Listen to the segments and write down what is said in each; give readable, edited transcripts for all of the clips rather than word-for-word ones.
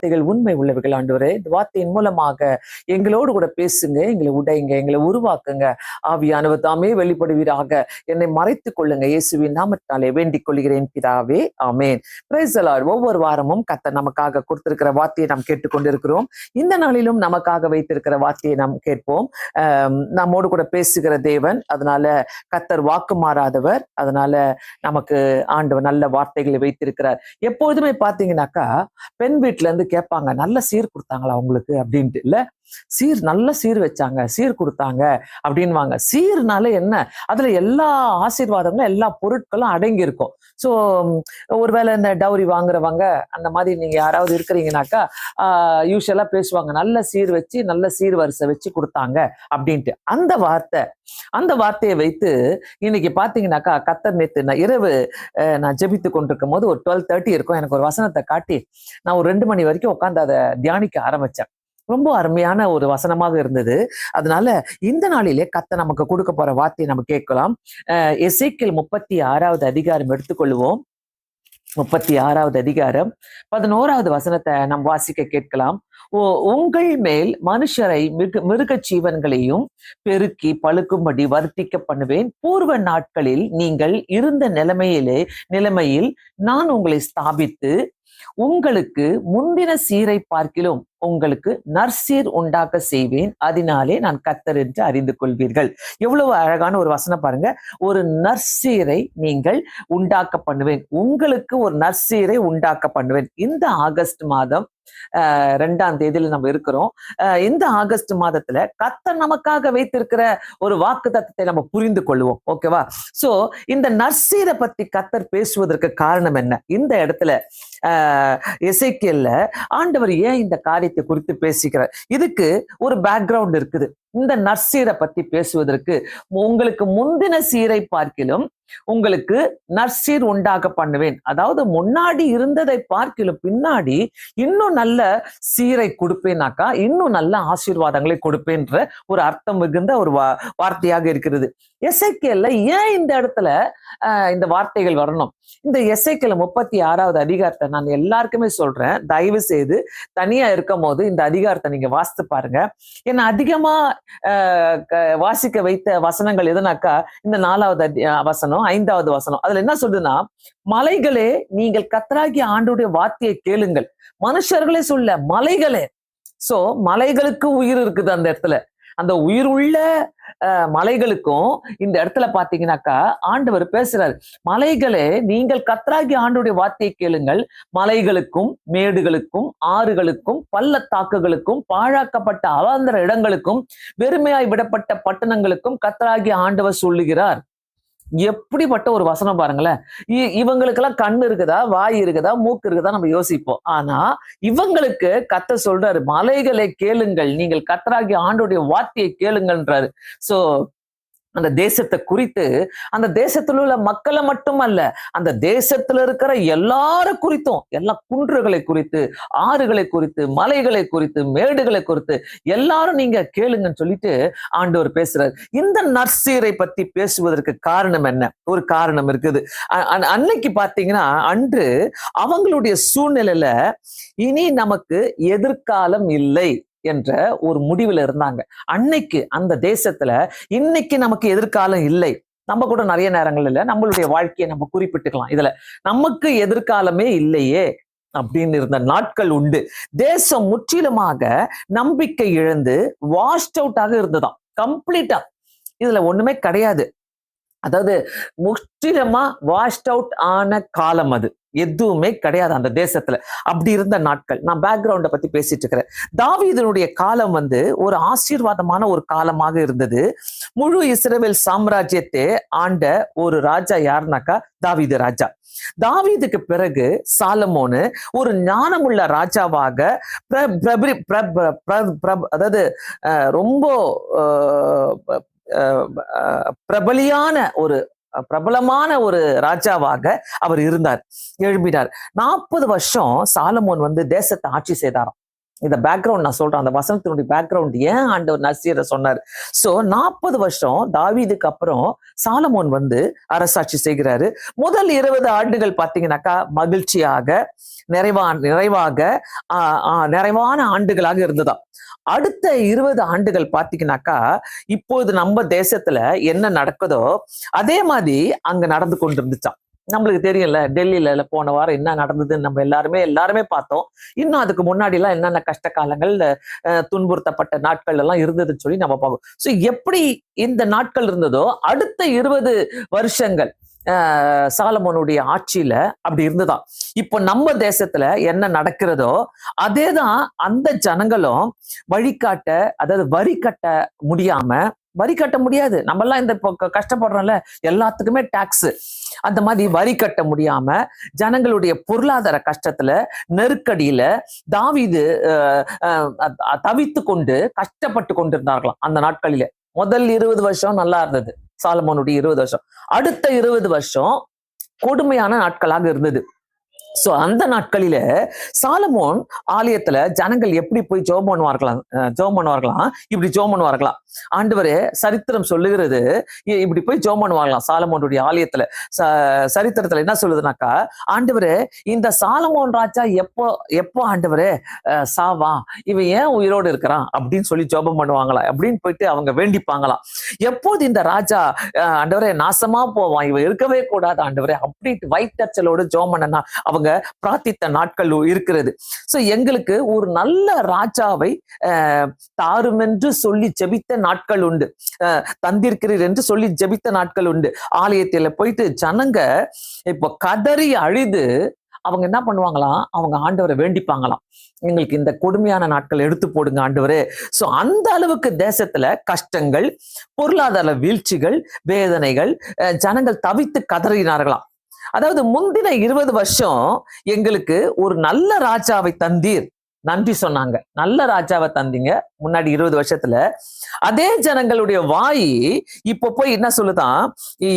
வார்த்தைகள் உண்மை உள்ளவைகள் ஆண்டவரே. இந்த வார்த்தையின் மூலமாக எங்களோடு கூட பேசுங்க, எங்களை உடைங்க, எங்களை உருவாக்குங்க. ஆவியானவர் தாமே வெளிப்படுவீராக. என்னை மறைத்துக் கொள்ளுங்க. இயேசுவின் நாமத்தாலே வேண்டிக் கொள்கிறேன் பிதாவே, ஆமென். Praise the Lord. ஒவ்வொரு வாரமும் கர்த்தர் நமக்காக கொடுத்திருக்கிற வார்த்தையை நாம் கேட்டுக்கொண்டிருக்கிறோம். இந்த நாளிலும் நமக்காக வைத்திருக்கிற வார்த்தையை நாம் கேட்போம். நம்மோடு கூட பேசுகிற தேவன், அதனால கர்த்தர் வாக்கு மாறாதவர். அதனால நமக்கு ஆண்டவர் நல்ல வார்த்தைகளை வைத்திருக்கிறார். எப்போதுமே பாத்தீங்கன்னாக்கா பெண் வீட்டுல இருந்து கேட்பாங்க, நல்ல சீர் கொடுத்தாங்களா உங்களுக்கு அப்படின்ட்டு. இல்ல, நல்ல சீர் வச்சாங்க, சீர் கொடுத்தாங்க அப்படின்வாங்க. சீர்னால என்ன? அதுல எல்லா ஆசீர்வாதங்களும் எல்லா பொருட்களும் அடங்கி இருக்கும். ஸோ ஒருவேளை இந்த டவுரி வாங்குறவங்க அந்த மாதிரி நீங்க யாராவது இருக்கிறீங்கனாக்கா யூஸ்வலா பேசுவாங்க, நல்ல சீர் வச்சு நல்ல சீர் வரிசை வச்சு கொடுத்தாங்க அப்படின்ட்டு. அந்த வார்த்தையை வைத்து இன்னைக்கு பாத்தீங்கன்னாக்கா கர்த்தர் நேத்து இரவு நான் ஜெபித்து கொண்டிருக்கும் போது ஒரு 12:30 இருக்கும். எனக்கு ஒரு வசனத்தை காட்டி நான் ஒரு 2 மணி வரைக்கும் உட்காந்து அதை தியானிக்க ஆரம்பிச்சேன். ரொம்ப அருமையான ஒரு வசனமாக இருந்தது. அதனால இந்த நாளிலே கர்த்தர் நமக்கு கொடுக்க போற வார்த்தையை நம்ம கேட்கலாம். எசேக்கியேல் 36வது அதிகாரம் எடுத்துக்கொள்வோம். 36வது அதிகாரம் 11வது வசனத்தை நாம் வாசிக்க கேட்கலாம். உங்கள் மேல் மனுஷரை மிருக ஜீவன்களையும் பெருக்கி பழுக்கும்படி வர்த்திக்க பண்ணுவேன். பூர்வ நாட்களில் நீங்கள் இருந்த நிலைமையில் நான் உங்களை ஸ்தாபித்து உங்களுக்கு முந்தின சீரை பார்க்கிலும் உங்களுக்கு நற்சீர் உண்டாக்க செய்வேன். அதனாலே நான் கர்த்தர் என்று அறிந்து கொள்வீர்கள். எவ்வளவு அழகான ஒரு வசனம் பாருங்க. ஒரு நற்சீரை நீங்கள் உண்டாக்க பண்ணுவேன், உங்களுக்கு ஒரு நற்சீரை உண்டாக்க பண்ணுவேன். இந்த ஆகஸ்ட் மாதம் 2ஆம் தேதியில நம்ம இருக்கிறோம். இந்த ஆகஸ்ட் மாதத்துல கர்த்தர் நமக்காக வைத்திருக்கிற ஒரு வாக்கு தத்தத்தை நம்ம புரிந்து கொள்வோம். ஓகேவா? சோ இந்த நற்சீரை பத்தி கர்த்தர் பேசுவதற்கு காரணம் என்ன? இந்த இடத்துல எசேக்கியேல்ல ஆண்டவர் ஏன் இந்த காரியத்தை குறித்து பேசுகிறார்? இதுக்கு ஒரு பேக்ரவுண்ட் இருக்குது. இந்த நற்சீரை பத்தி பேசுவதற்கு உங்களுக்கு முந்தின சீரை பார்க்கிலும் உங்களுக்கு நற்சீர் உண்டாக பண்ணுவேன். அதாவது முன்னாடி இருந்ததை பார்க்கிலும் பின்னாடி இன்னும் நல்ல சீரை கொடுப்பேனாக்கா இன்னும் நல்ல ஆசீர்வாதங்களை கொடுப்பேன்ற ஒரு அர்த்தம் மிகுந்த ஒரு வார்த்தையாக இருக்கிறது. எசேக்கியேல்ல ஏன் இந்த இடத்துல இந்த வார்த்தைகள் வரணும்? இந்த எசேக்கியேல் 36வது அதிகாரத்தை நான் எல்லாருக்குமே சொல்றேன், தயவு செய்து தனியா இருக்கும் போது இந்த அதிகாரத்தை நீங்க வாசித்து பாருங்க. ஏன்னா அதிகமா வாசிக்க வைத்த வசனங்கள் எதுனாக்கா இந்த 4வது வசனம், 5வது வசனம். அதுல என்ன சொல்றதுன்னா, மலைகளே நீங்கள் கர்த்தராகிய ஆண்டவருடைய வார்த்தையை கேளுங்கள். மனுஷர்களே சொல்ல, மலைகளே. சோ மலைகளுக்கு உயிர் இருக்குது அந்த இடத்துல. அந்த உயிர் உள்ள மலைகளுக்கும் இந்த இடத்துல பாத்தீங்கன்னாக்கா ஆண்டவர் பேசுறாரு, மலைகளே நீங்கள் கர்த்தராகிய ஆண்டவருடைய வார்த்தையை கேளுங்கள். மலைகளுக்கும் மேடுகளுக்கும் ஆறுகளுக்கும் பள்ளத்தாக்குகளுக்கும் பாழாக்கப்பட்ட அவாந்தர இடங்களுக்கும் வெறுமையாய் விடப்பட்ட பட்டணங்களுக்கும் கர்த்தராகிய ஆண்டவர் சொல்லுகிறார். எப்படிப்பட்ட ஒரு வசனம் பாருங்களேன். இவங்களுக்கெல்லாம் கண்ணு இருக்குதா, வாய் இருக்குதா, மூக்கு இருக்குதா நம்ம யோசிப்போம். ஆனா இவங்களுக்கு கர்த்தர் சொல்றாரு, மலைகளை கேளுங்கள், நீங்கள் கர்த்தராகிய ஆண்டவருடைய வார்த்தையை கேளுங்கன்றாரு. சோ அந்த தேசத்தை குறித்து, அந்த தேசத்துல உள்ள மக்களை மட்டுமல்ல, அந்த தேசத்துல இருக்கிற எல்லாரும் குறித்தும், எல்லா குன்றுகளை குறித்து, ஆறுகளை குறித்து, மலைகளை குறித்து, மேடுகளை குறித்து எல்லாரும் நீங்க கேளுங்கன்னு சொல்லிட்டு ஆண்டவர் பேசுறாரு. இந்த நற்சீரை பத்தி பேசுவதற்கு காரணம் என்ன? ஒரு காரணம் இருக்குது. அன்னைக்கு பாத்தீங்கன்னா அன்று அவங்களுடைய சூழ்நிலையில இனி நமக்கு எதிர்காலம் இல்லை என்ற ஒரு முடிவுல இருந்தாங்க அன்னைக்கு அந்த தேசத்துல. இன்னைக்கு நமக்கு எதிர்காலம் இல்லை. நம்ம கூட நிறைய நேரங்கள்ல நம்மளுடைய வாழ்க்கையை நம்ம குறிப்பிட்டுக்கலாம். இதுல நமக்கு எதிர்காலமே இல்லையே அப்படின்னு இருந்த நாட்கள் உண்டு. தேசம் முற்றிலுமாக நம்பிக்கை இழந்து வாஷ்ட் அவுட் ஆக இருந்ததாம், கம்ப்ளீட்டா. இதுல ஒண்ணுமே கிடையாது. அதாவது முற்றிலுமா வாஷ்ட் அவுட் ஆன காலம் அது. எதுவுமே கிடையாது அந்த தேசத்துல. அப்படி இருந்த நாட்கள். நான் பேக்ரவுண்ட பத்தி பேசிட்டு இருக்கிறேன். தாவீதினுடைய காலம் ஒரு ஆசீர்வாதமான ஒரு காலமாக இருந்தது. முழு இஸ்ரவேல் சாம்ராஜ்யத்தை ஆண்ட ஒரு ராஜா யாருனாக்கா தாவீது ராஜா. தாவீதுக்கு பிறகு சாலமோனு ஒரு ஞானமுள்ள ராஜாவாக அதாவது ரொம்ப பிரபலமான ஒரு ராஜாவாக அவர் இருந்தார், எழுப்பினார். 40 வருஷம் சாலமோன் தேசத்தை ஆட்சி செய்தாராம். இந்த பேக்ரவுண்ட் நான் சொல்றேன், அந்த வசனத்தினுடைய பேக்ரவுண்ட் ஏன் ஆண்டவர் நசீரை சொன்னார். சோ 40 வருஷம் தாவீதுக்கு அப்புறம் சாலமோன் வந்து அரசாட்சி செய்கிறாரு. முதல் 20 ஆண்டுகள் பாத்தீங்கன்னாக்கா மகிழ்ச்சியாக நிறைவான ஆண்டுகளாக இருந்ததாம். அடுத்த 20 ஆண்டுகள் பாத்தீங்கன்னாக்கா இப்போது நம்ம தேசத்துல என்ன நடக்குதோ அதே மாதிரி அங்க நடந்து கொண்டு இருந்துச்சாம். நம்மளுக்கு தெரியல, டெல்லியில போன வாரம் என்ன நடந்ததுன்னு நம்ம எல்லாருமே பார்த்தோம். இன்னும் அதுக்கு முன்னாடி எல்லாம் என்னென்ன கஷ்ட காலங்கள், துன்புறுத்தப்பட்ட நாட்கள் எல்லாம் இருந்ததுன்னு சொல்லி நம்ம பார்ப்போம். ஸோ எப்படி இந்த நாட்கள் இருந்ததோ அடுத்த 20 வருஷங்கள் சாலமோனுடைய ஆட்சியில அப்படி இருந்துதான். இப்போ நம்ம தேசத்துல என்ன நடக்கிறதோ அதேதான் அந்த ஜனங்களும் வழிகாட்ட, அதாவது வரி கட்ட முடியாம, வரி கட்ட முடியாது. நம்ம எல்லாம் இந்த கஷ்டப்படுறோம்ல, எல்லாத்துக்குமே டாக்ஸ், அந்த மாதிரி வரி கட்ட முடியாம ஜனங்களுடைய பொருளாதார கஷ்டத்துல, நெருக்கடியில தாவீது தவித்து கொண்டு கஷ்டப்பட்டு கொண்டிருந்தார்களாம் அந்த நாட்களில. முதல் 20 வருஷம் நல்லா இருந்தது சாலமோனுடைய 20 வருஷம். அடுத்த 20 வருஷம் கொடுமையான நாட்களாக இருந்தது. சோ அந்த நாட்களில சாலமோன் ஆலயத்துல ஜனங்கள் எப்படி போய் ஜெபம் பண்ணுவார்களாம், இப்படி ஜெபம் பண்ணுவார்களாம். ஆண்டவரே, சரித்திரம் சொல்லுகிறது இப்படி போய் ஜெபம் பண்ணுவாங்களாம் சாலமோனுடைய ஆலயத்துல. சரித்திரத்துல என்ன சொல்லுதுனாக்கா, ஆண்டவரே இந்த சாலமோன் ராஜா எப்போ ஆண்டவரே சாவா, இவன் ஏன் உயிரோடு இருக்கிறான் அப்படின்னு சொல்லி ஜெபம் பண்ணுவாங்களாம். அப்படின்னு போயிட்டு அவங்க வேண்டிப்பாங்களாம், எப்போது இந்த ராஜா ஆண்டவரே நாசமா போவான், இவன் இருக்கவே கூடாது ஆண்டவரே அப்படின்ட்டு வயிற்றச்சலோடு ஜெபம் பண்ணனா அவங்க பிரார்த்தித்த நாட்கள் இருக்கிறது. சோ எங்களுக்கு ஒரு நல்ல ராஜாவை தாரும் என்று சொல்லி ஜெபித்த நாட்கள் உண்டு, தந்திருக்கிறீர் என்று சொல்லி ஜெபித்த நாட்கள் உண்டு. ஆலயத்துல போயிட்டு ஜனங்க இப்போ கதறி அழுது அவங்க என்ன பண்ணுவாங்களாம், அவங்க ஆண்டவரை வேண்டிப்பாங்களாம், எங்களுக்கு இந்த கொடுமையான நாட்கள் எடுத்து போடுங்க ஆண்டவரே. சோ அந்த அளவுக்கு தேசத்துல கஷ்டங்கள், பொருளாதார வீழ்ச்சிகள், வேதனைகள், ஜனங்கள் தவித்து கதறினார்களாம். அதாவது முந்தின 20 வருஷம் எங்களுக்கு ஒரு நல்ல ராஜாவை தந்தீர், நன்றி சொன்னாங்க. நல்ல ராஜாவை தந்தீங்க முன்னாடி 20 வருஷத்துல. அதே ஜனங்களுடைய வாய் இப்ப போய் என்ன சொல்லுதான்,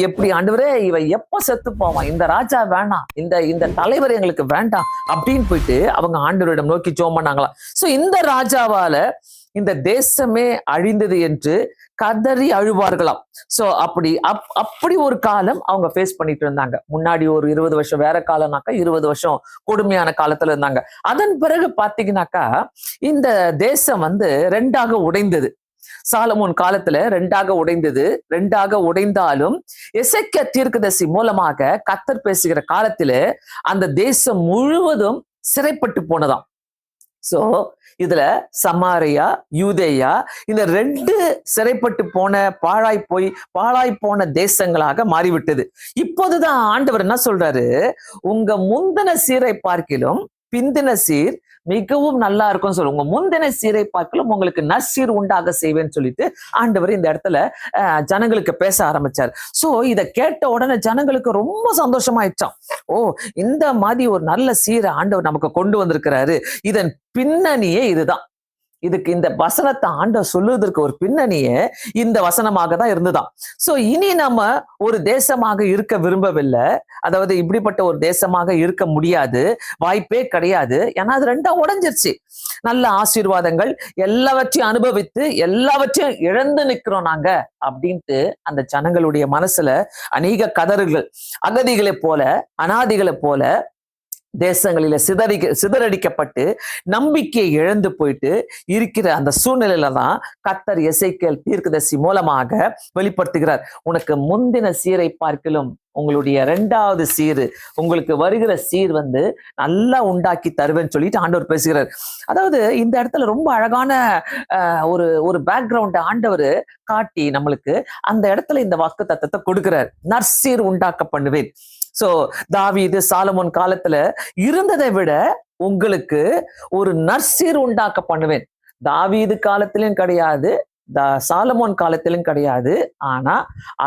எப்படி ஆண்டவரே இவன் எப்ப செத்து போவான், இந்த ராஜா வேண்டாம், இந்த தலைவர் எங்களுக்கு வேண்டாம் அப்படின்னு போயிட்டு அவங்க ஆண்டவரிடம் நோக்கி ஜெபம் பண்ணாங்களாம். சோ இந்த ராஜாவால இந்த தேசமே அழிந்தது என்று கதறி அழுவார்களாம். சோ அப்படி ஒரு காலம் அவங்க ஃபேஸ் பண்ணிட்டு இருந்தாங்க. முன்னாடி ஒரு 20 வருஷம் வேற காலம்னாக்கா 20 வருஷம் கொடுமையான காலத்துல இருந்தாங்க. அதன் பிறகு பாத்தீங்கன்னாக்கா இந்த தேசம் வந்து 2ஆக உடைந்தது. சாலமோன் காலத்துல 2ஆக உடைந்தது. 2ஆக உடைந்தாலும் எசேக்கியா தீர்க்கதரிசி மூலமாக கர்த்தர் பேசுகிற காலத்துல அந்த தேசம் முழுவதும் சிறைப்பட்டு போனதாம். சோ இதுல சமாரியா, யூதேயா, இந்த 2 சிறைப்பட்டு போன பாழாய் போன தேசங்களாக மாறிவிட்டது. இப்போதுதான் ஆண்டவர் என்ன சொல்றாரு, உங்க முந்தின சீரை பார்க்கிலும் பிந்தின சீர் மிகவும் நல்லா இருக்கும் சொல்லுங்க. உங்க முந்தின சீரை பார்க்கலும் உங்களுக்கு நற்சீர் உண்டாக செய்வேன்னு சொல்லிட்டு ஆண்டவர் இந்த இடத்துல ஜனங்களுக்கு பேச ஆரம்பிச்சார். சோ இத கேட்ட உடனே ஜனங்களுக்கு ரொம்ப சந்தோஷமாயிடுச்சான். ஓ, இந்த மாதிரி ஒரு நல்ல சீரை ஆண்டவர் நமக்கு கொண்டு வந்திருக்கிறாரு. இதன் பின்னணியே இதுதான். இதுக்கு இந்த வசனத்தை ஆண்டவர் சொல்லுவதற்கு ஒரு பின்னணியே இந்த வசனமாக தான் இருந்துதான். சோ இனி நம்ம ஒரு தேசமாக இருக்க விரும்பவில்லை, அதாவது இப்படிப்பட்ட ஒரு தேசமாக இருக்க முடியாது, வாய்ப்பே கிடையாது. ஏன்னா அது 2ஆ உடைஞ்சிருச்சு. நல்ல ஆசீர்வாதங்கள் எல்லாவற்றையும் அனுபவித்து எல்லாவற்றையும் இழந்து நிக்கிறோம் நாங்க அப்படின்ட்டு அந்த ஜனங்களுடைய மனசுல அநேக கதறுகள், அகதிகளை போல, அனாதிகளை போல தேசங்களில சிதறடிக்கப்பட்டு நம்பிக்கையை இழந்து போயிட்டு இருக்கிற அந்த சூழ்நிலையில தான் கர்த்தர் எசேக்கியேல் தீர்க்கதரிசி மூலமாக வெளிப்படுத்துகிறார். உனக்கு முந்தின சீரை பார்க்கிலும் உங்களுடைய 2ஆவது சீரு, உங்களுக்கு வருகிற சீர் வந்து நல்லா உண்டாக்கி தருவேன்னு சொல்லிட்டு ஆண்டவர் பேசுகிறார். அதாவது இந்த இடத்துல ரொம்ப அழகான ஒரு பேக்ரவுண்ட் ஆண்டவர் காட்டி நம்மளுக்கு அந்த இடத்துல இந்த வாக்கு தத்தத்தை கொடுக்கிறார். நற்சீர் உண்டாக்க பண்ணுவேன். சோ தாவீது சாலமோன் காலத்துல இருந்ததை விட உங்களுக்கு ஒரு நற்சீர் உண்டாக்க பண்ணுவேன். தாவீது காலத்திலும் கிடையாது, சாலமோன் காலத்திலும் கிடையாது, ஆனா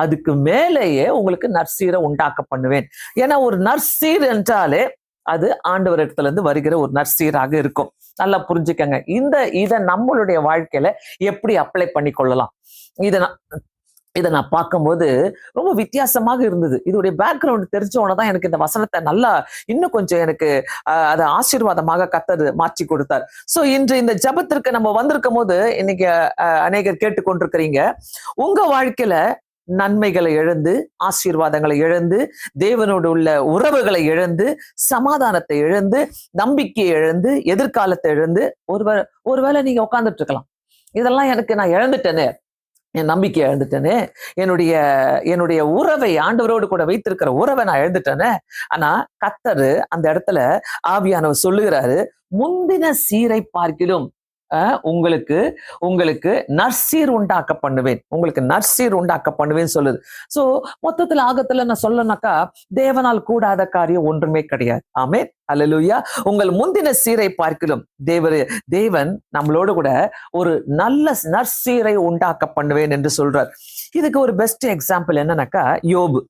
அதுக்கு மேலேயே உங்களுக்கு நற்சீரை உண்டாக்க பண்ணுவேன். ஏன்னா ஒரு நற்சீர் என்றாலே அது ஆண்டவர் இடத்துல இருந்து வருகிற ஒரு நற்சீராக இருக்கும். நல்லா புரிஞ்சுக்கங்க. இதை நம்மளுடைய வாழ்க்கையில எப்படி அப்ளை பண்ணி கொள்ளலாம், இதை நான் பார்க்கும்போது ரொம்ப வித்தியாசமாக இருந்தது. இதோடைய பேக்ரவுண்ட் தெரிஞ்ச தான் எனக்கு இந்த வசனத்தை நல்லா இன்னும் கொஞ்சம் எனக்கு அதை ஆசீர்வாதமாக கர்த்தர் மாற்றி கொடுத்தார். சோ இன்று இந்த ஜெபத்திற்கு நம்ம வந்திருக்கும் போது இன்னைக்கு அநேகர் கேட்டுக்கொண்டிருக்கிறீங்க. உங்க வாழ்க்கையில நன்மைகளை இழந்து, ஆசீர்வாதங்களை இழந்து, தேவனோடு உள்ள உறவுகளை இழந்து, சமாதானத்தை இழந்து, நம்பிக்கையை இழந்து, எதிர்காலத்தை இழந்து ஒருவேளை நீங்க உட்கார்ந்துட்டு இருக்கலாம். இதெல்லாம் எனக்கு நான் இழந்துட்டேனே, என் நம்பிக்கை இழந்துட்டேனே, என்னுடைய உறவை ஆண்டவரோடு கூட வைத்திருக்கிற உறவை நான் இழந்துட்டேனே. ஆனா கர்த்தர் அந்த இடத்துல ஆவியானவர் சொல்லுகிறாரு, முந்தின சீரை பார்க்கிலும் உங்களுக்கு உங்களுக்கு நற்சீர் உண்டாக்க பண்ணுவேன், உங்களுக்கு நற்சீர் உண்டாக்க பண்ணுவேன் சொல்லுது. சோ மொத்தத்துல ஆகத்துல நான் சொல்லனாக்கா, தேவனால் கூடாத காரியம் ஒன்றுமே கிடையாது. ஆமென், அல்லேலூயா. உங்கள் முந்தின சீரை பார்க்கிலும் தேவன் நம்மளோடு கூட ஒரு நல்ல நற்சீரை உண்டாக்க பண்ணுவேன் என்று சொல்றார். இதுக்கு ஒரு பெஸ்ட் எக்ஸாம்பிள் என்னன்னாக்கா, யோபு